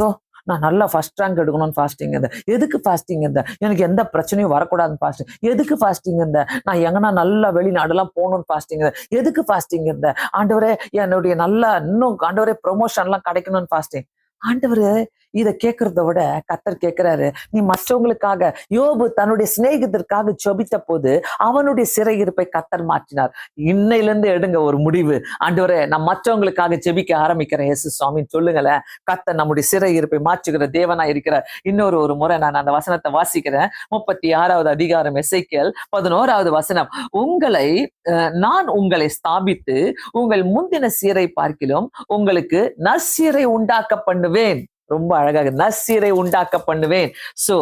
தோ நான் நல்லா ஃபர்ஸ்ட் ரேங்க் எடுக்கணும்னு ஃபாஸ்டிங் இருந்தேன். எதுக்கு ஃபாஸ்டிங் இருந்தேன்? எனக்கு எந்த பிரச்சனையும் வரக்கூடாதுன்னு ஃபாஸ்டிங். எதுக்கு ஃபாஸ்டிங் இருந்தேன்? நான் எங்கன்னா நல்லா வெளிநாடுலாம் போகணும்னு ஃபாஸ்டிங் இருந்தேன். எதுக்கு ஃபாஸ்டிங் இருந்தேன்? ஆண்டவரே, என்னுடைய நல்லா இன்னும் ஆண்டவரே ப்ரொமோஷன் எல்லாம் கிடைக்கணும்னு ஃபாஸ்டிங். ஆண்டவரு இதை கேட்கறத விட கர்த்தர் கேட்கிறாரு, நீ மற்றவங்களுக்காக, யோபு தன்னுடைய சிநேகிதற்காக ஜெபித்த போது அவனுடைய சிறையிருப்பை கர்த்தர் மாற்றினார். இன்னையில இருந்து எடுங்க ஒரு முடிவு, ஆண்டவரே நான் மற்றவங்களுக்காக ஜெபிக்க ஆரம்பிக்கிறேன் இயேசு சுவாமின்னு சொல்லுங்களேன். கர்த்தர் நம்முடைய சிறையிருப்பை மாற்றுகிற தேவனா இருக்கிறார். ஒரு முறை நான் அந்த வசனத்தை வாசிக்கிறேன். 36வது அதிகாரம், எசேக்கியேல் 11வது வசனம். நான் உங்களை ஸ்தாபித்து உங்கள் முந்தின சீரை பார்க்கிலும் உங்களுக்கு நற்சீரை உண்டாக்க பண்ணுவேன். ரொம்ப அழகாக, நற்சீரை உண்டாக்க பண்ணுவேன். சோ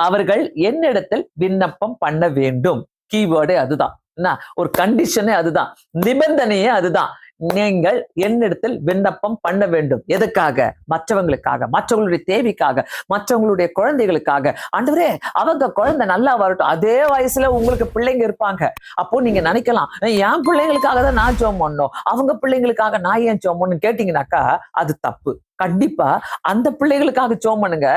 அவர்கள் என்னிடத்தில் விண்ணப்பம் பண்ண வேண்டும். கீவேர்டே அதுதான். என்ன ஒரு கண்டிஷனே அதுதான், நிபந்தனையே அதுதான். நீங்கள் என்னிடத்தில் விண்ணப்பம் பண்ண வேண்டும். எதுக்காக? மற்றவங்களுக்காக, மற்றவங்களுடைய தேவைக்காக, மற்றவங்களுடைய குழந்தைகளுக்காக. ஆண்டவரே, அவங்க குழந்தை நல்லா வரட்டும். அதே வயசுல உங்களுக்கு பிள்ளைங்க இருப்பாங்க. அப்போ நீங்க நினைக்கலாம், என் பிள்ளைங்களுக்காக தான் நான் ஜெபம் பண்ணணும், அவங்க பிள்ளைங்களுக்காக நான் ஏன் ஜெபம் பண்ணணும்னு கேட்டீங்கன்னாக்கா அது தப்பு. கண்டிப்பா அந்த பிள்ளைகளுக்காக ஜெபம் பண்ணுங்க.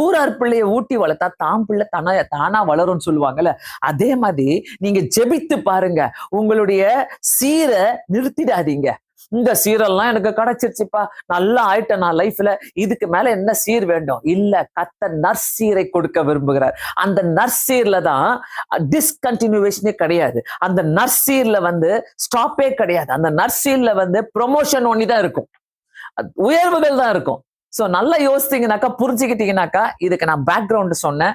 ஊரார் பிள்ளைய ஊட்டி வளர்த்தா தான் பிள்ளை தானா வளரும்னு சொல்லுவாங்கல்ல, அதே மாதிரி நீங்க ஜெபித்து பாருங்க. உங்களுடைய சீரை நிறுத்திடாதீங்க. இந்த சீரெல்லாம் எனக்கு கிடைச்சிருச்சுப்பா, நல்லா ஆயிட்டேன் நான் லைஃப்ல, இதுக்கு மேல என்ன சீர் வேண்டும்? இல்ல, கர்த்தர் நற்சீரை கொடுக்க விரும்புகிறார். அந்த நற்சீர்ல தான் டிஸ்கண்டினியூவேஷனே கிடையாது. அந்த நற்சீர்ல ஸ்டாப்பே கிடையாது. அந்த நற்சீர்ல ப்ரொமோஷன் ஒன்னிதான் இருக்கும், உயர்வுகள் தான் இருக்கும். சோ நல்லா யோசித்தீங்கன்னாக்கா, புரிஞ்சுக்கிட்டீங்கன்னாக்கா, இதுக்கு நான் பேக்ரவுண்ட் சொன்னேன்,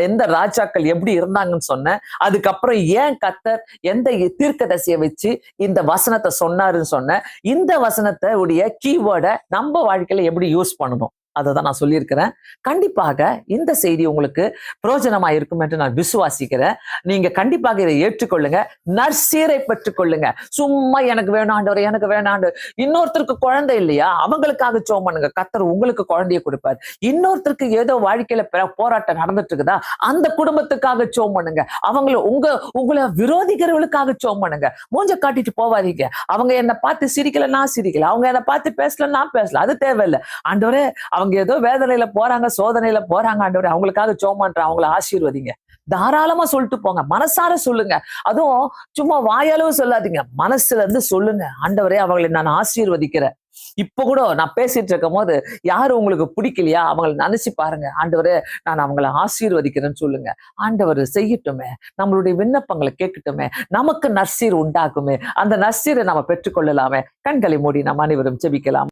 எந்த ராஜாக்கள் எப்படி இருந்தாங்கன்னு சொன்னேன். அதுக்கப்புறம் ஏன் கர்த்தர் எந்த தீர்க்கதரிசியை வச்சு இந்த வசனத்தை சொன்னாருன்னு சொன்னேன். இந்த வசனத்தை உடைய கீவேர்டை நம்ம வாழ்க்கையில எப்படி யூஸ் பண்ணணும் அதை தான் நான் சொல்லியிருக்கிறேன். கண்டிப்பாக இந்த செய்தி உங்களுக்கு பிரயோஜனமா இருக்கும் என்று நான் விசுவாசிக்கிறேன். நீங்க கண்டிப்பாக இதை ஏற்றுக்கொள்ளுங்க, நற்சீரை பெற்றுக்கொள்ளுங்க. சும்மா எனக்கு வேணாண்டவர், எனக்கு வேணாண்டு. இன்னொருத்தருக்கு குழந்தை இல்லையா, அவங்களுக்காக ஜெபம் பண்ணுங்க, கர்த்தர் உங்களுக்கு குழந்தைய கொடுப்பார். இன்னொருத்தருக்கு ஏதோ வாழ்க்கையில போராட்டம் நடந்துட்டு இருக்குதா, அந்த குடும்பத்துக்காக ஜெபம் பண்ணுங்க. உங்களை விரோதிக்கிறவர்களுக்காக ஜெபம் பண்ணுங்க. மூஞ்ச காட்டிட்டு போவாதீங்க. அவங்க என்னை பார்த்து சிரிக்கல, நான் சிரிக்கல. அவங்க என்னை பார்த்து பேசல, நான் பேசல. அது தேவையில்லை. ஆண்டவரே, அவங்க ஏதோ வேதனையில போறாங்க, சோதனையில போறாங்க, ஆண்டவரே அவங்களுக்காக ஜெபம் பண்றேன், அவங்களை ஆசீர்வதிங்க. தாராளமா சொல்லிட்டு போங்க, மனசார சொல்லுங்க. அதுவும் சும்மா வாயாலும் சொல்லாதீங்க, மனசுல இருந்து சொல்லுங்க. ஆண்டவரே, அவங்களை நான் ஆசீர்வதிக்கிறேன். இப்ப கூட நான் பேசிட்டு இருக்கும் போது யாரு உங்களுக்கு பிடிக்கலையா, அவங்களை நினைச்சு பாருங்க. ஆண்டவரே, நான் அவங்களை ஆசீர்வதிக்கிறேன்னு சொல்லுங்க. ஆண்டவர் செய்யட்டுமே, நம்மளுடைய விண்ணப்பங்களை கேட்கட்டுமே, நமக்கு நற்சீர் உண்டாக்குமே. அந்த நற்சீரை நாம பெற்றுக்கொள்ளலாமே. கண்களை மூடி நாம் அனைவரும் ஜெபிக்கலாம்.